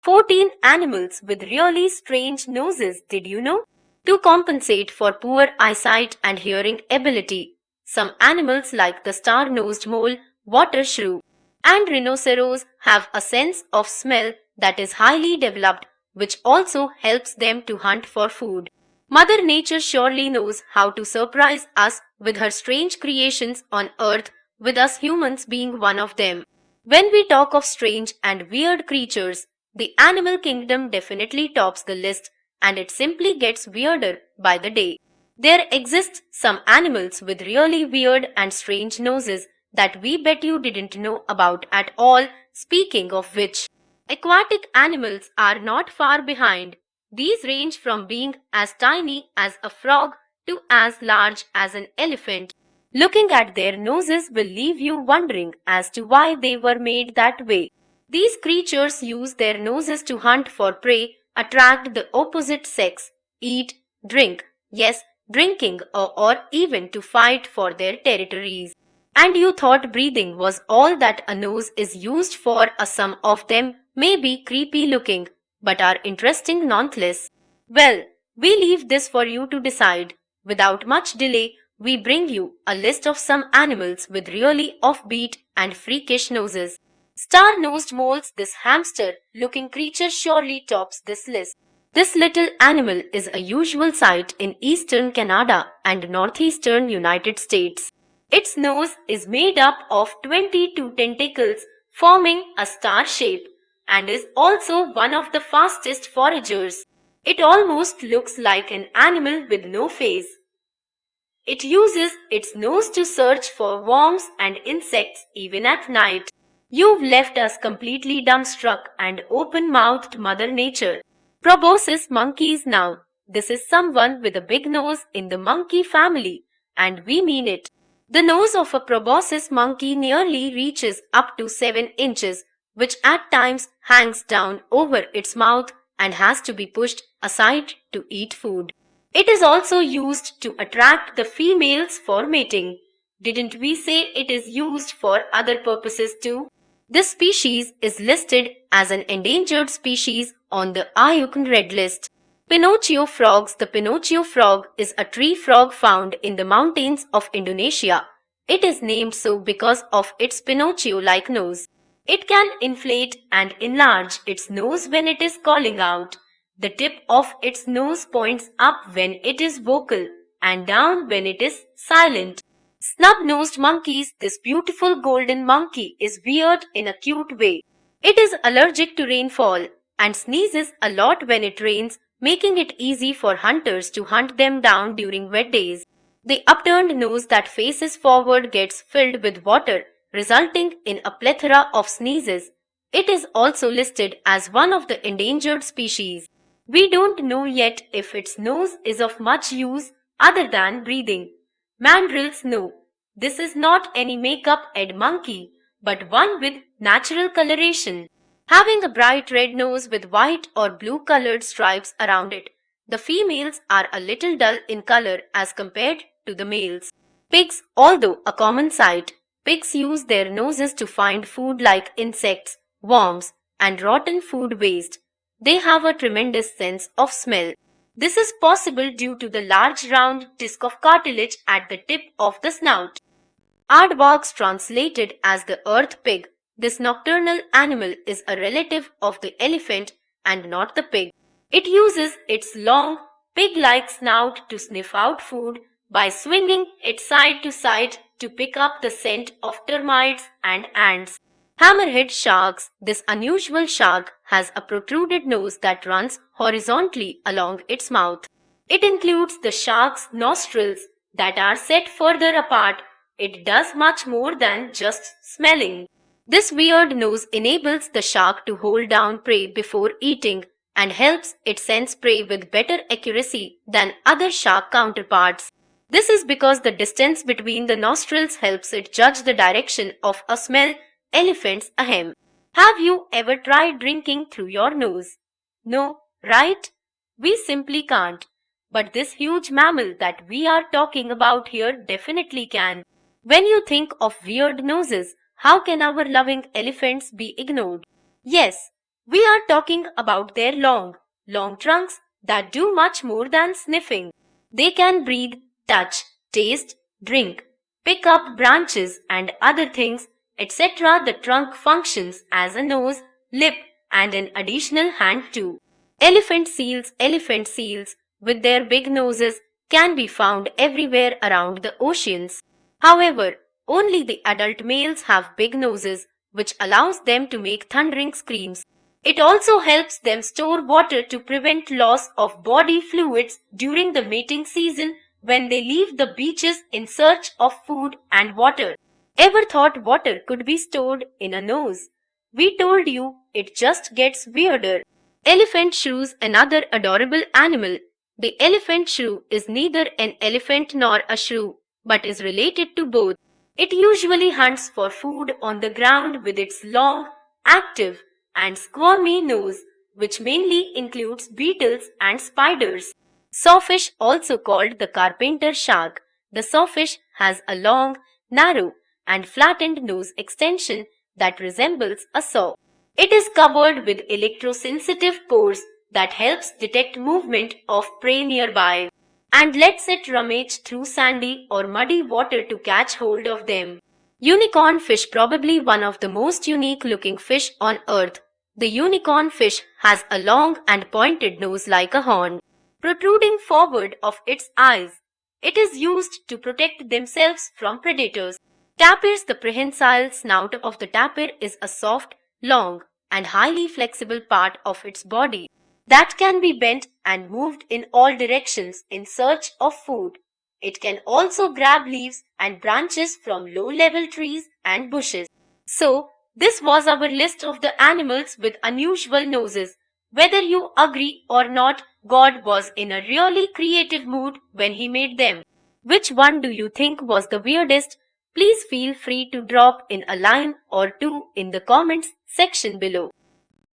14 animals with really strange noses, did you know? To compensate for poor eyesight and hearing ability, some animals like the star-nosed mole, water shrew, and rhinoceros have a sense of smell that is highly developed, which also helps them to hunt for food. Mother Nature surely knows how to surprise us with her strange creations on Earth, with us humans being one of them. When we talk of strange and weird creatures, the animal kingdom definitely tops the list, and it simply gets weirder by the day. There exist some animals with really weird and strange noses that we bet you didn't know about at all. Speaking of which, aquatic animals are not far behind. These range from being as tiny as a frog to as large as an elephant. Looking at their noses will leave you wondering as to why they were made that way. These creatures use their noses to hunt for prey, attract the opposite sex, eat, drink, yes, drinking, or even to fight for their territories. And you thought breathing was all that a nose is used for? Some of them may be creepy looking, but are interesting nonetheless. Well, we leave this for you to decide. Without much delay, we bring you a list of some animals with really offbeat and freakish noses. Star-nosed moles, this hamster-looking creature surely tops this list. This little animal is a usual sight in eastern Canada and northeastern United States. Its nose is made up of 22 tentacles forming a star shape and is also one of the fastest foragers. It almost looks like an animal with no face. It uses its nose to search for worms and insects even at night. You've left us completely dumbstruck and open-mouthed, Mother Nature. Proboscis monkeys now. This is someone with a big nose in the monkey family, and we mean it. The nose of a proboscis monkey nearly reaches up to 7 inches, which at times hangs down over its mouth and has to be pushed aside to eat food. It is also used to attract the females for mating. Didn't we say it is used for other purposes too? This species is listed as an endangered species on the IUCN Red List. Pinocchio frogs. The Pinocchio frog is a tree frog found in the mountains of Indonesia. It is named so because of its Pinocchio-like nose. It can inflate and enlarge its nose when it is calling out. The tip of its nose points up when it is vocal and down when it is silent. Snub-nosed monkeys. This beautiful golden monkey is weird in a cute way. It is allergic to rainfall and sneezes a lot when it rains, making it easy for hunters to hunt them down during wet days. The upturned nose that faces forward gets filled with water, resulting in a plethora of sneezes. It is also listed as one of the endangered species. We don't know yet if its nose is of much use other than breathing. Mandrills. No, this is not any makeup-ed monkey, but one with natural coloration, having a bright red nose with white or blue colored stripes around it. The females are a little dull in color as compared to the males. Pigs. Although a common sight, pigs use their noses to find food like insects, worms, and rotten food waste. They have a tremendous sense of smell. This is possible due to the large round disc of cartilage at the tip of the snout. Aardvarks, translated as the earth pig. This nocturnal animal is a relative of the elephant and not the pig. It uses its long, pig-like snout to sniff out food by swinging it side to side to pick up the scent of termites and ants. Hammerhead sharks. This unusual shark has a protruded nose that runs horizontally along its mouth. It includes the shark's nostrils that are set further apart. It does much more than just smelling. This weird nose enables the shark to hold down prey before eating and helps it sense prey with better accuracy than other shark counterparts. This is because the distance between the nostrils helps it judge the direction of a smell. Elephants. Ahem. Have you ever tried drinking through your nose? No, right? We simply can't. But this huge mammal that we are talking about here definitely can. When you think of weird noses, how can our loving elephants be ignored? Yes, We are talking about their long trunks that do much more than sniffing. They can breathe, touch, taste, drink, pick up branches and other things, etc. The trunk functions as a nose, lip, and an additional hand too. Elephant seals, with their big noses, can be found everywhere around the oceans. However, only the adult males have big noses, which allows them to make thundering screams. It also helps them store water to prevent loss of body fluids during the mating season when they leave the beaches in search of food and water. Ever thought water could be stored in a nose? We told you, it just gets weirder. Elephant shrews, another adorable animal. The elephant shrew is neither an elephant nor a shrew, but is related to both. It usually hunts for food on the ground with its long, active, and squirmy nose, which mainly includes beetles and spiders. Sawfish, also called the carpenter shark. The sawfish has a long, narrow, and flattened nose extension that resembles a saw. It is covered with electrosensitive pores that helps detect movement of prey nearby and lets it rummage through sandy or muddy water to catch hold of them. Unicorn fish, probably one of the most unique looking fish on earth. The unicorn fish has a long and pointed nose like a horn, protruding forward of its eyes. It is used to protect themselves from predators. Tapirs, the prehensile snout of the tapir is a soft, long, and highly flexible part of its body that can be bent and moved in all directions in search of food. It can also grab leaves and branches from low-level trees and bushes. So, this was our list of the animals with unusual noses. Whether you agree or not, God was in a really creative mood when he made them. Which one do you think was the weirdest? Please feel free to drop in a line or two in the comments section below.